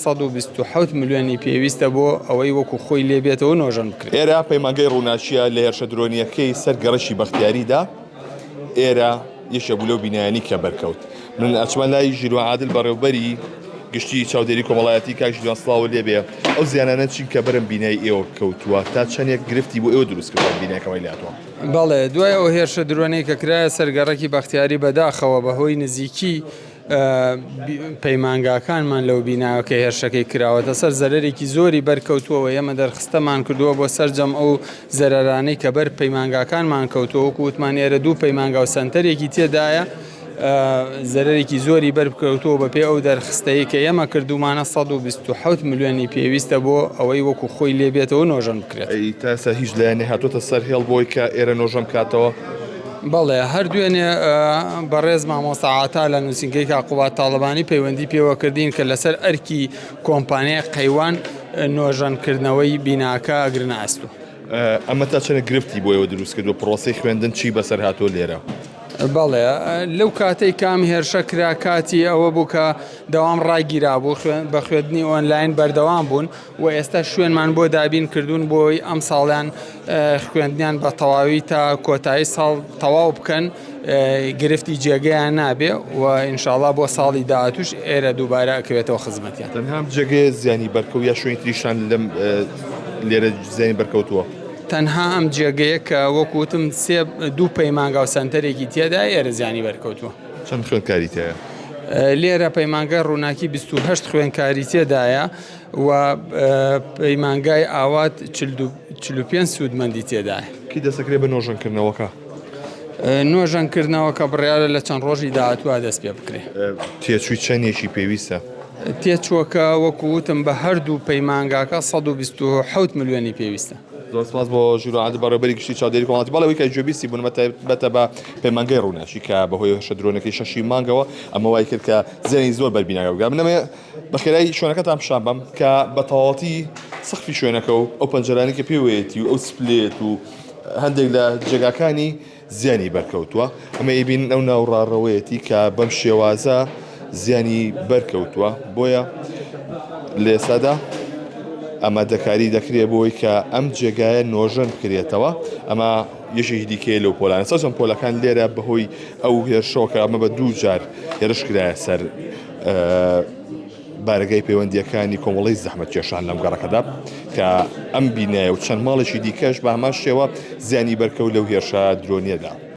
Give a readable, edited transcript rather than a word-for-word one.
127 ملیۆنی پێویستە بۆ ئەوەی وەکو خۆی لێبێتەوە نۆژەن بکرێت. ئێرە پەیمانگەی ڕووناچیە لە هێرشە درۆنیەکەی سەر گەڕەشی بەختیاریدا ئێرە یەشە بوو لەو بینایانی کە بەرکەوت. من ئەچمە لای ژیرۆ عادل بەڕێوەبەری گشتی چاودێری کۆمەڵایەتی کاک ژیان سڵاوە لێبێ ئەو زیانانە چین کە بەرم بینای ئێوە کەوتووە تا چەندێک گرفتی بۆ ئێوە دروستکردن بینایەکەوەی لاتوە. بەڵێ دوای ئەو هێرشە درۆنەی کە کرایە سەرگەڕەکی بەختیاری بەداخەوە بەهۆی نزیکی پەیمانگاکانمان لەو بیناوەکە هێرشەکەی کراوەتە سەر زەرێکی زۆری بەرکەوتووەوە ئێمە دەرخستەمان کردووە بۆ سەرجەم ئەو زەرەرانەی کە بەر پەیمانگاکانمان کەوتووە وەکو وتمان ئێرە دوو پەیمانگا و سەنتەرێکی تێدایە زەرێکی زۆری بەرکەوتووە بەپێ ئەو دەرخستەیە کە ئێمە کردومانە 127 ملیۆنی پێویستە بۆ ئەوەی وەکو خۆی لێبێتەوە نۆژەن بکرێت. تاسە هیچ لایەنێ هاتوۆتە سەر هێڵ بۆی کە ئێرە نۆژەم کاتەوە. بەڵێ هەردوێنێ بەڕێز مامۆستا عاتا لە نووسینگەی کاقوبات تاڵبانی پەیوەندی پێوە کردین کە لەسەر ئەرکی کۆمپانیای قەیوان نۆژەنکردنەوەی بیناکە ئەگرنە ئەستوو. ئەمە تا چەنە گرفتی بۆ ئێوە دروست کردووە پرۆسەی خوێندن چی بەسەر هاتووە لێرە؟ بەڵێ لەو کاتەی کام هێرشە کرا کاتی ئەوە بوو کە دەوام ڕاگیرا بوو بە خوێندنی ئۆنلاین بەردەوام بوون و ئێستا شوێنمان بۆ دابین کردوون بۆی ئەم ساڵیان خوێندنیان بە تەواوی تا کۆتایی ساڵ تەواو بکەن گرفتی جێگەیان نابێ و ئینشاڵڵا بۆ ساڵی داهاتوش ئێرە دووبارە ئەکەوێتەوە خزمەتیان. تەنها جێگەی زیانی بەرکەوت یا شوێنی تریشان لەم لێرە زیانی بەرکەوتووە. تەنها ئەم جێگەیە کە وەکوتم دوو پەیمانگا و سەنتەرێکی تێدا ئێرە زیانی بەرکەوتووە. چەند خوێندکاری تەیە؟ لێرە پەیمانگای ڕووناکی 28 خوێندکاری تێدایە و پەیمانگای ئاوات 45 سوودمەندی تێدایە. کی دەسەکرێت بە نۆژەنکردنەوەکە؟ نۆژەنکردنەوەکە بڕیارە لە چەند ڕۆژی داهاتووە دەست پێ بکرێت. تێچووی چەندێکی پێویستە؟ تێچووەکە وەکووتم بە هەردوو پەیمانگاکە 127 ملیۆنی پێویستە. زۆر سپاس بۆ ژیرۆ عادل بەڕێوەبەری گشتی چاودێری کۆمەڵایەتی بەڵێ ئەوەی کە گوێبیستی بوون بەتە بە پەیمانگای ڕووناچی کە بەهۆی هێرشە درۆنەکەی شەشی مانگەوە ئەمە وای کرد کە زێنی زۆر بەربیناکە بگا. منەمێ بەخێرایی شوێنەکەتان پیشان بەم کە بە تەواوەتی سەقفی شوێنەکە و ئەو پەنجەرانەی کە پێوەیەتی و ئەو سپلێت و هەندێک لە جێگاکانی زیانی بەرکەوتووە. ئەمە ئیبین ئەو ناوڕاڕەوەیەتی کە بەم شێوازە زیانی بەرکەوتووە بۆیە لە ئێستادا ئامادەکاری دەکرێت بۆی کە ئەم جێگایە نۆژەن بکرێتەوە. ئەمە یەشێکی دیکەیە لەو پۆلانە سەرجەم پۆلەکان لێرە بەهۆی ئەو هێرشەوە کە ئەمە بە دوو جار هێرش کرایە سەر بارگای پەیوەندیەکانی کۆمەڵی زەحمەت کێشان لەم گەڕەکەدا کە ئەم بینایە و چەند ماڵێکی دیکەش بە هەمان شێوە زیانی بەرکەوت لەو هێرشە درۆنیەدا.